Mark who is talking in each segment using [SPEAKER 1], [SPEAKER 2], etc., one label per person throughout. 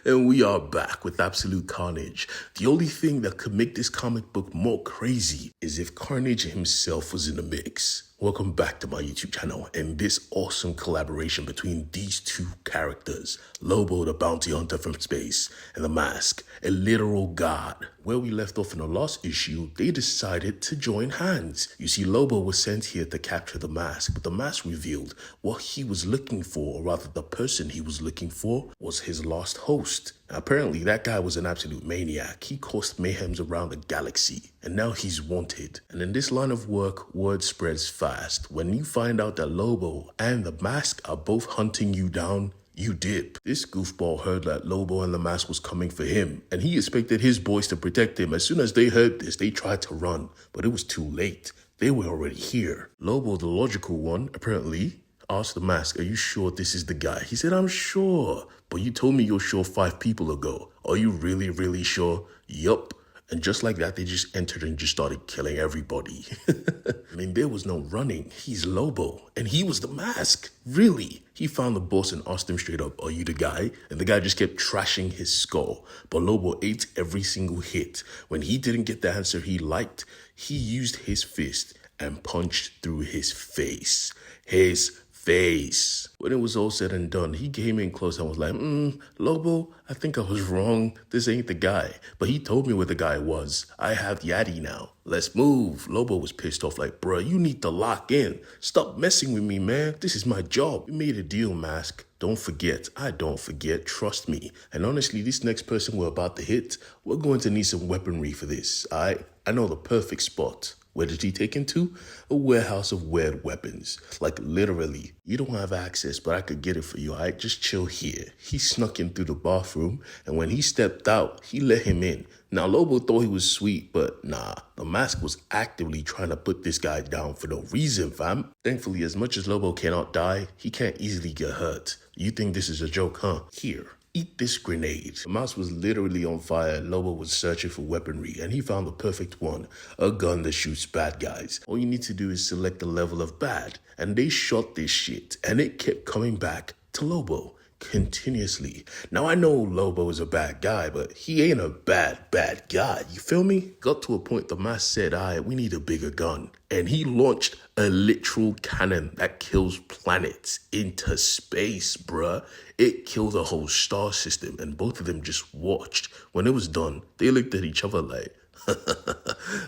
[SPEAKER 1] And we are back with absolute carnage. The only thing that could make this comic book more crazy is if Carnage himself was in the mix. Welcome back to my YouTube channel and this awesome collaboration between these two characters, Lobo the bounty hunter from space and the Mask, a literal god. Where we left off in the last issue, they decided to join hands. You see, Lobo was sent here to capture the Mask, but the Mask revealed what he was looking for, or rather the person he was looking for, was his lost host. Apparently, that guy was an absolute maniac. He caused mayhems around the galaxy, and now he's wanted. And in this line of work, word spreads fast. When you find out that Lobo and the Mask are both hunting you down, you dip. This goofball heard that Lobo and the Mask was coming for him, and he expected his boys to protect him. As soon as they heard this, they tried to run, but it was too late. They were already here. Lobo, the logical one, apparently asked the Mask, "Are you sure this is the guy?" He said, "I'm sure, but you told me you're sure 5 people ago. Are you really, really sure?" "Yup." And just like that, they just entered and just started killing everybody. I mean, there was no running. He's Lobo, and he was the Mask. Really? He found the boss and asked him straight up, "Are you the guy?" And the guy just kept trashing his skull. But Lobo ate every single hit. When he didn't get the answer he liked, he used his fist and punched through his face. His face. When it was all said and done, he came in close and was like, "Lobo, I think I was wrong. This ain't the guy." But he told me where the guy was. I have Yaddy now. Let's move. Lobo was pissed off like, "Bruh, you need to lock in. Stop messing with me, man. This is my job. We made a deal, Mask. Don't forget." "I don't forget. Trust me. And honestly, this next person we're about to hit, we're going to need some weaponry for this. I know the perfect spot." Where did he take him to? A warehouse of weird weapons. Like literally, you don't have access, but I could get it for you, alright? Just chill here. He snuck in through the bathroom, and when he stepped out, he let him in. Now, Lobo thought he was sweet, but nah, the Mask was actively trying to put this guy down for no reason, fam. Thankfully, as much as Lobo cannot die, he can't easily get hurt. You think this is a joke, huh? Here. Eat this grenade. The mouse was literally on fire. Lobo was searching for weaponry, and he found the perfect one, a gun that shoots bad guys. All you need to do is select the level of bad, and they shot this shit, and it kept coming back to Lobo continuously. Now, I know Lobo is a bad guy, but he ain't a bad guy. You feel me? Got to a point the Mask said, "Alright, we need a bigger gun." And he launched a literal cannon that kills planets into space, bruh. It killed the whole star system, and both of them just watched. When it was done, they looked at each other like,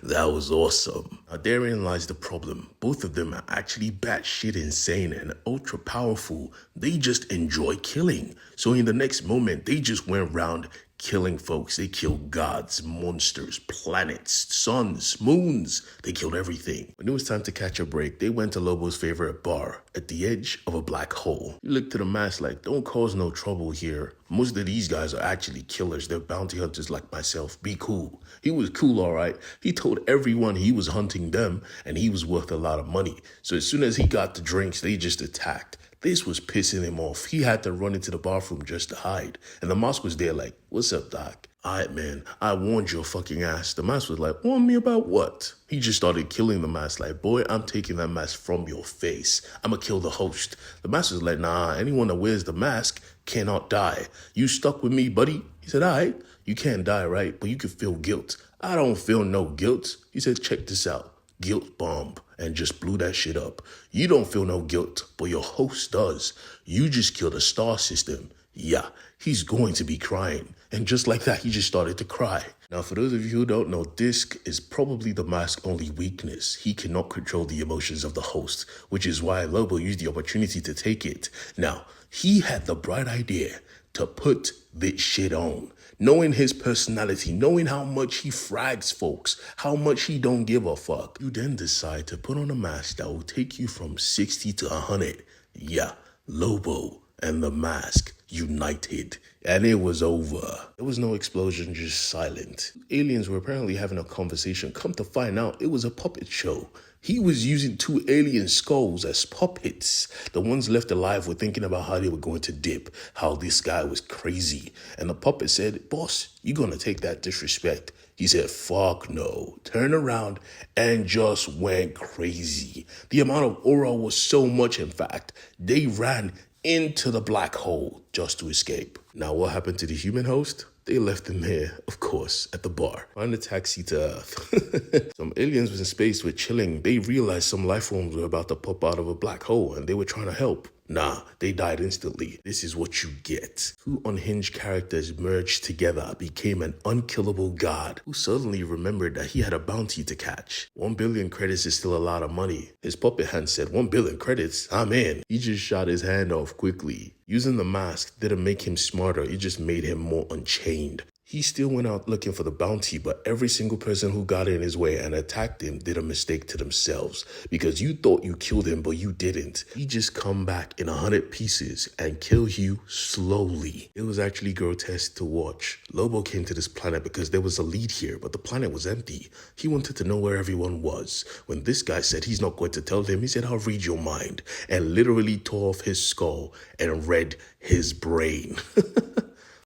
[SPEAKER 1] that was awesome. Now, therein lies the problem. Both of them are actually batshit insane and ultra powerful. They just enjoy killing. So in the next moment, they just went around killing folks. They killed gods, monsters, planets, suns, moons. They killed everything. When it was time to catch a break, they went to Lobo's favorite bar at the edge of a black hole. You look to the Mask like, "Don't cause no trouble here. Most of these guys are actually killers. They're bounty hunters like myself. Be cool." He was cool, all right. He told everyone he was hunting them, and he was worth a lot of money. So as soon as he got the drinks, they just attacked. This was pissing him off. He had to run into the bathroom just to hide. And the Mask was there like, "What's up, Doc?" "Alright, man, I warned your fucking ass." The Mask was like, "Warn me about what?" He just started killing the Mask like, "Boy, I'm taking that mask from your face. I'ma kill the host." The Mask was like, "Nah, anyone that wears the mask cannot die. You stuck with me, buddy?" He said, "Alright, you can't die, right? But you can feel guilt." "I don't feel no guilt." He said, "Check this out. Guilt bomb," and just blew that shit up. You don't feel no guilt, but your host does. You just killed a star system. Yeah, he's going to be crying. And just like that, he just started to cry. Now, for those of you who don't know, this is probably the Mask's only weakness. He cannot control the emotions of the host, which is why Lobo used the opportunity to take it. Now, he had the bright idea to put this shit on. Knowing his personality, knowing how much he frags folks, how much he don't give a fuck. You then decide to put on a mask that will take you from 60 to 100. Yeah, Lobo and the Mask united. And it was over. There was no explosion, just silent. Aliens were apparently having a conversation. Come to find out, it was a puppet show. He was using 2 alien skulls as puppets. The ones left alive were thinking about how they were going to dip, how this guy was crazy. And the puppet said, "Boss, you gonna take that disrespect?" He said, "Fuck no." Turned around and just went crazy. The amount of aura was so much, in fact, they ran into the black hole just to escape. Now, what happened to the human host? They left him there, of course, at the bar. On the taxi to Earth. Some aliens in space were chilling. They realized some life forms were about to pop out of a black hole and they were trying to help. Nah, they died instantly. This is what you get. Two unhinged characters merged together, became an unkillable god who suddenly remembered that he had a bounty to catch. 1 billion credits is still a lot of money. His puppet hand said, 1 billion credits? I'm in. He just shot his hand off quickly. Using the mask didn't make him smarter, it just made him more unchained. He still went out looking for the bounty, but every single person who got in his way and attacked him did a mistake to themselves. Because you thought you killed him, but you didn't. He just come back in 100 pieces and kill you slowly. It was actually grotesque to watch. Lobo came to this planet because there was a lead here, but the planet was empty. He wanted to know where everyone was. When this guy said he's not going to tell him, he said, I'll read your mind. And literally tore off his skull and read his brain.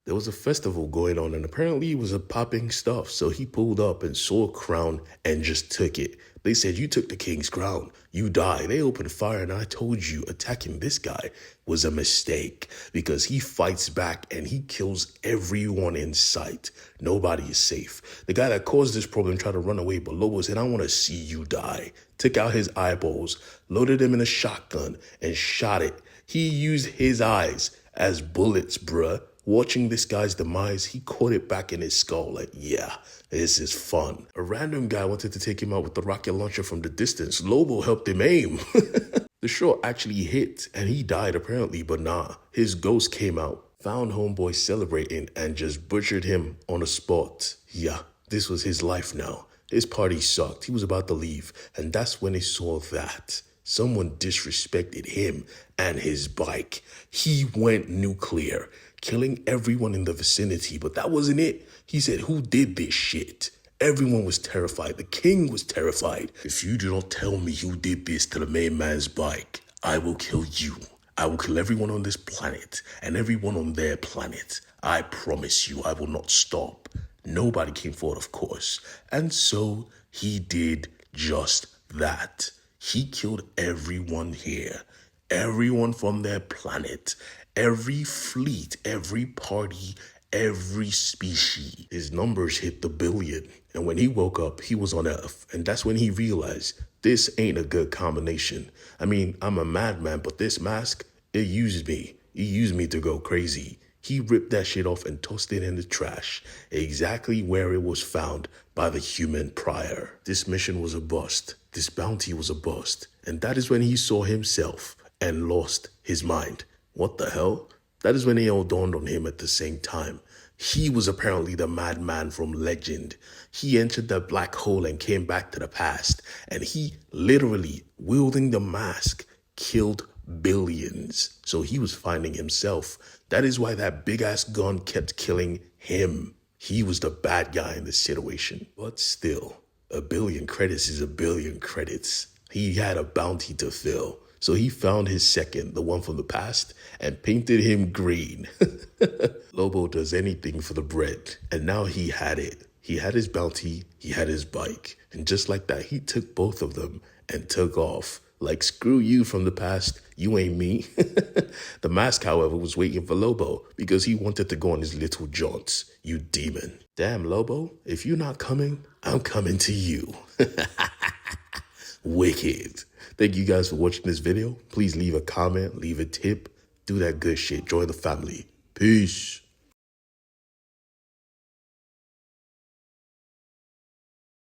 [SPEAKER 1] There was a festival going on and apparently it was a popping stuff. So he pulled up and saw a crown and just took it. They said, you took the king's crown. You die. They opened fire and I told you attacking this guy was a mistake because he fights back and he kills everyone in sight. Nobody is safe. The guy that caused this problem tried to run away, but Lobo said, I want to see you die. Took out his eyeballs, loaded him in a shotgun and shot it. He used his eyes as bullets, bruh. Watching this guy's demise, he caught it back in his skull like, yeah, this is fun. A random guy wanted to take him out with the rocket launcher from the distance. Lobo helped him aim. The shot actually hit and he died apparently, but nah, his ghost came out, found homeboy celebrating and just butchered him on the spot. Yeah, this was his life now. His party sucked. He was about to leave. And that's when he saw that. Someone disrespected him and his bike. He went nuclear, killing everyone in the vicinity, but that wasn't it. He said, who did this shit? Everyone was terrified. The king was terrified. If you do not tell me who did this to the main man's bike, I will kill you. I will kill everyone on this planet and everyone on their planet. I promise you, I will not stop. Nobody came forward, of course. And so he did just that. He killed everyone here, everyone from their planet, every fleet, every party, every species. His numbers hit the billion. And when he woke up, he was on Earth. And that's when he realized this ain't a good combination. I mean, I'm a madman, but this mask, it used me. It used me to go crazy. He ripped that shit off and tossed it in the trash, exactly where it was found by the human prior. This mission was a bust. This bounty was a bust. And that is when he saw himself and lost his mind. What the hell? That is when it all dawned on him at the same time. He was apparently the madman from legend. He entered the black hole and came back to the past. And he literally, wielding the mask, killed billions. So he was finding himself. That is why that big ass gun kept killing him. He was the bad guy in this situation. But still, 1 billion credits is 1 billion credits. He had a bounty to fill. So he found his second, the one from the past, and painted him green. Lobo does anything for the bread. And now he had it. He had his bounty, he had his bike. And just like that, he took both of them and took off. Like, screw you from the past, you ain't me. The mask, however, was waiting for Lobo because he wanted to go on his little jaunts. You demon. Damn, Lobo, if you're not coming, I'm coming to you. Wicked. Thank you guys for watching this video. Please leave a comment, leave a tip, do that good shit, join the family. Peace.